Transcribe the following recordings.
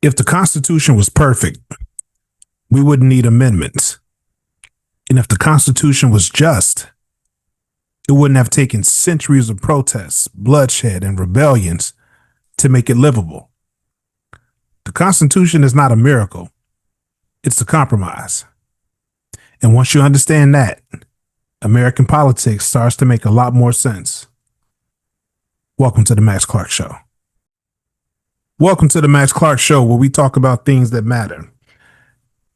If the Constitution was perfect, we wouldn't need amendments. And if the Constitution was just, it wouldn't have taken centuries of protests, bloodshed, and rebellions to make it livable. The Constitution is not a miracle. It's a compromise. And once you understand that, American politics starts to make a lot more sense. Welcome to the Max Clark Show. Welcome to the Max Clark Show, where we talk about things that matter.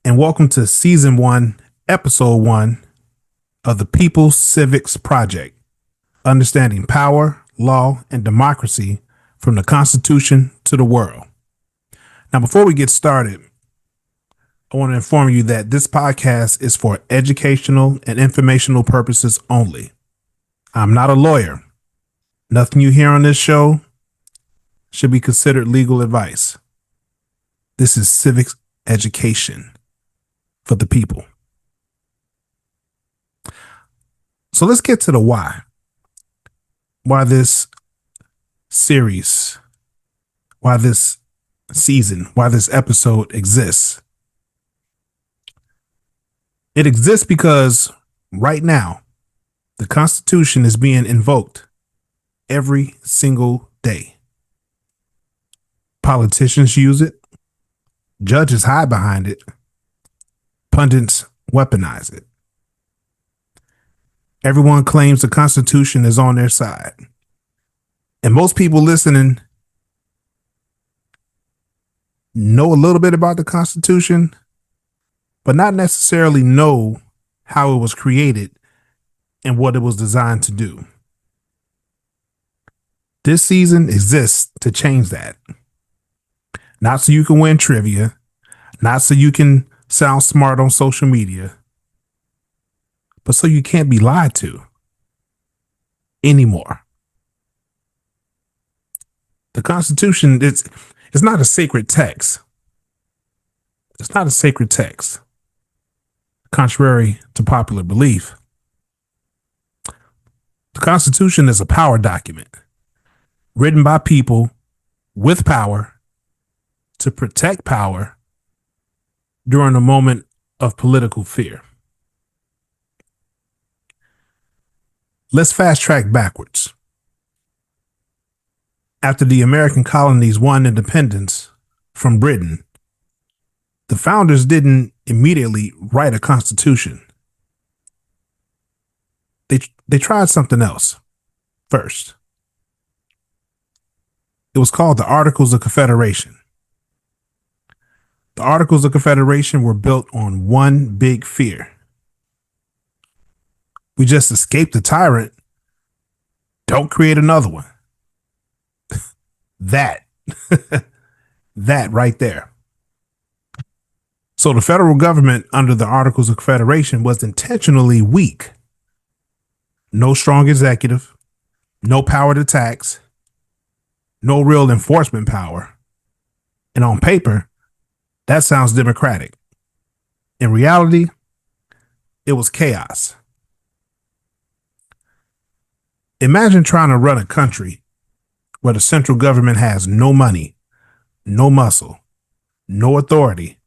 And welcome to Season 1, Episode 1 of the People's Civics Project, understanding power, law, and democracy from the Constitution to the world. Now, before we get started, I want to inform you that this podcast is for educational and informational purposes only. I'm not a lawyer. Nothing you hear on this show should be considered legal advice. This is civics education for the people. So let's get to the why. Why this series, why this season, why this episode exists. It exists because right now, the Constitution is being invoked every single day. Politicians use it. Judges hide behind it. Pundits weaponize it. Everyone claims the Constitution is on their side. And most people listening know a little bit about the Constitution, but not necessarily know how it was created and what it was designed to do. This season exists to change that. Not so you can win trivia, not so you can sound smart on social media, but so you can't be lied to anymore. The Constitution, it's not a sacred text. It's not a sacred text, contrary to popular belief. The Constitution is a power document written by people with power to protect power during a moment of political fear. Let's fast track backwards. After the American colonies won independence from Britain, the founders didn't immediately write a constitution. They tried something else first. It was called the Articles of Confederation. The Articles of Confederation were built on one big fear. We just escaped the tyrant. Don't create another one. That right there. So the federal government under the Articles of Confederation was intentionally weak. No strong executive, no power to tax, no real enforcement power. And on paper, that sounds democratic. In reality, it was chaos. Imagine trying to run a country where the central government has no money, no muscle, no authority,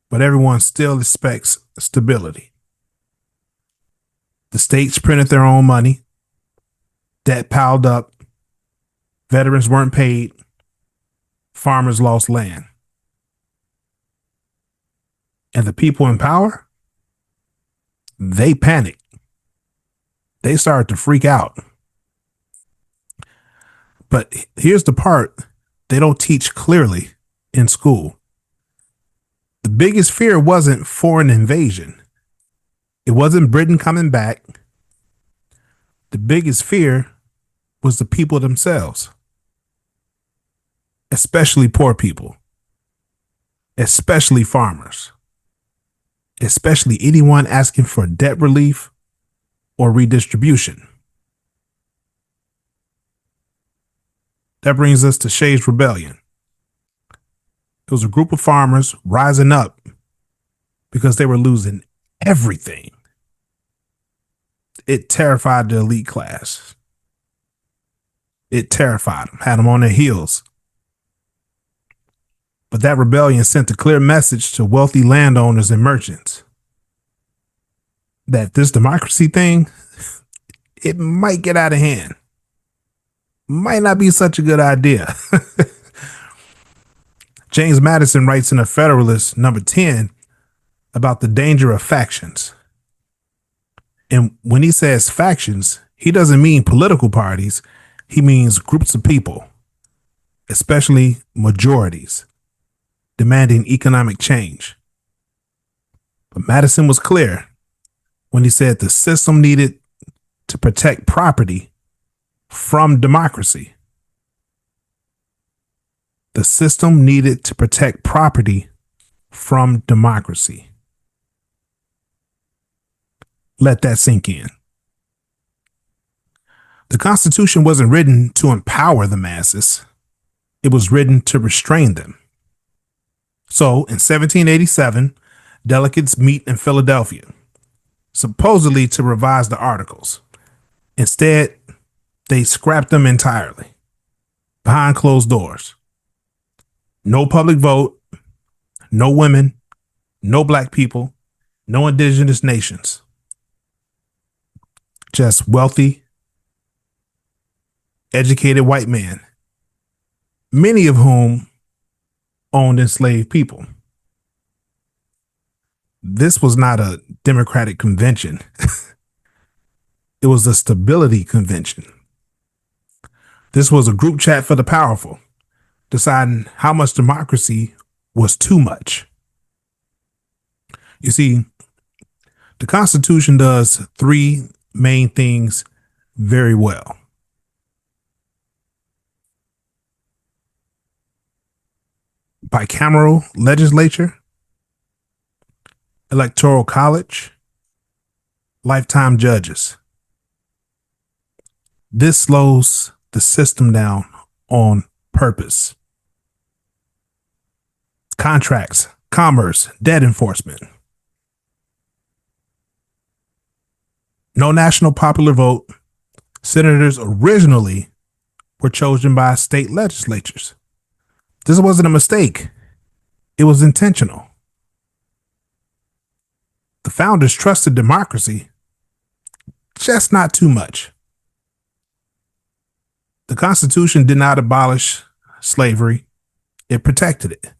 but everyone still expects stability. The states printed their own money, debt piled up, veterans weren't paid, farmers lost land. And the people in power, they panicked. They started to freak out. But here's the part they don't teach clearly in school. The biggest fear wasn't foreign invasion. It wasn't Britain coming back. The biggest fear was the people themselves, especially poor people, especially farmers, especially anyone asking for debt relief or redistribution. That brings us to Shays' Rebellion. It was a group of farmers rising up because they were losing everything. It terrified the elite class. It terrified them, had them on their heels. But that rebellion sent a clear message to wealthy landowners and merchants that this democracy thing, it might get out of hand. Might not be such a good idea. James Madison writes in The Federalist, number 10, about the danger of factions. And when he says factions, he doesn't mean political parties. He means groups of people, especially majorities, demanding economic change. But Madison was clear when he said the system needed to protect property from democracy. The system needed to protect property from democracy. Let that sink in. The Constitution wasn't written to empower the masses. It was written to restrain them. So in 1787, delegates meet in Philadelphia, supposedly to revise the articles. Instead, they scrapped them entirely, behind closed doors. No public vote, no women, no black people, no indigenous nations. Just wealthy, educated white men, many of whom owned enslaved people. This was not a democratic convention. It was a stability convention. This was a group chat for the powerful, deciding how much democracy was too much. You see, the Constitution does three main things very well. Bicameral legislature, electoral college, lifetime judges. This slows the system down on purpose. Contracts, commerce, debt enforcement. No national popular vote. Senators originally were chosen by state legislatures. This wasn't a mistake. It was intentional. The founders trusted democracy, just not too much. The Constitution did not abolish slavery. It protected it.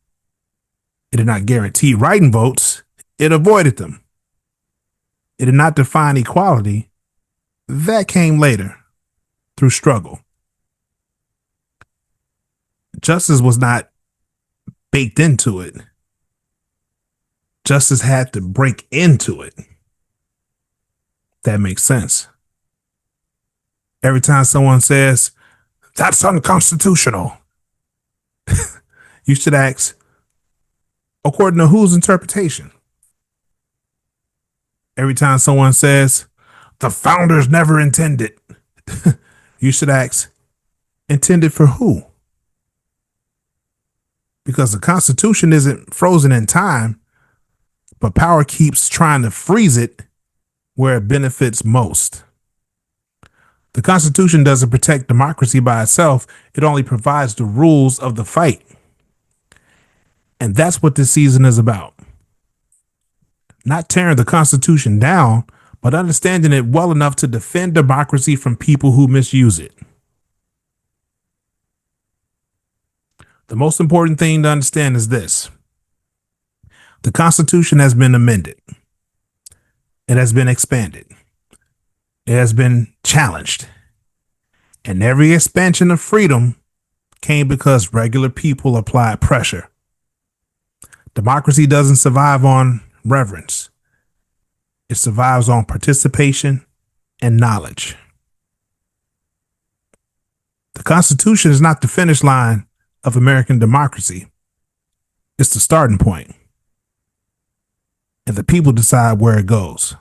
It did not guarantee writing votes. It avoided them. It did not define equality. That came later through struggle. Justice was not baked into it. Justice had to break into it. That makes sense. Every time someone says, "That's unconstitutional," you should ask, according to whose interpretation? Every time someone says, "The founders never intended," you should ask, intended for who? Because the Constitution isn't frozen in time, but power keeps trying to freeze it where it benefits most. The Constitution doesn't protect democracy by itself. It only provides the rules of the fight. And that's what this season is about. Not tearing the Constitution down, but understanding it well enough to defend democracy from people who misuse it. The most important thing to understand is this. The Constitution has been amended. It has been expanded. It has been challenged. And every expansion of freedom came because regular people applied pressure. Democracy doesn't survive on reverence. It survives on participation and knowledge. The Constitution is not the finish line of American democracy. It's the starting point. And the people decide where it goes.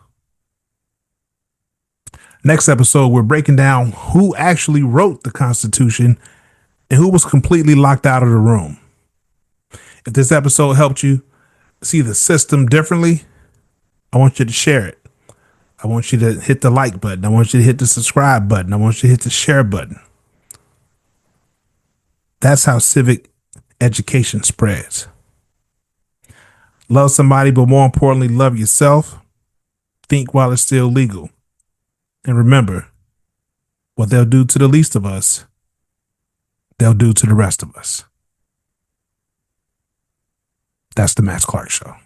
Next episode, we're breaking down who actually wrote the Constitution and who was completely locked out of the room. If this episode helped you see the system differently, I want you to share it. I want you to hit the like button. I want you to hit the subscribe button. I want you to hit the share button. That's how civic education spreads. Love somebody, but more importantly, love yourself. Think while it's still legal. And remember, what they'll do to the least of us, they'll do to the rest of us. That's the Max Clark Show.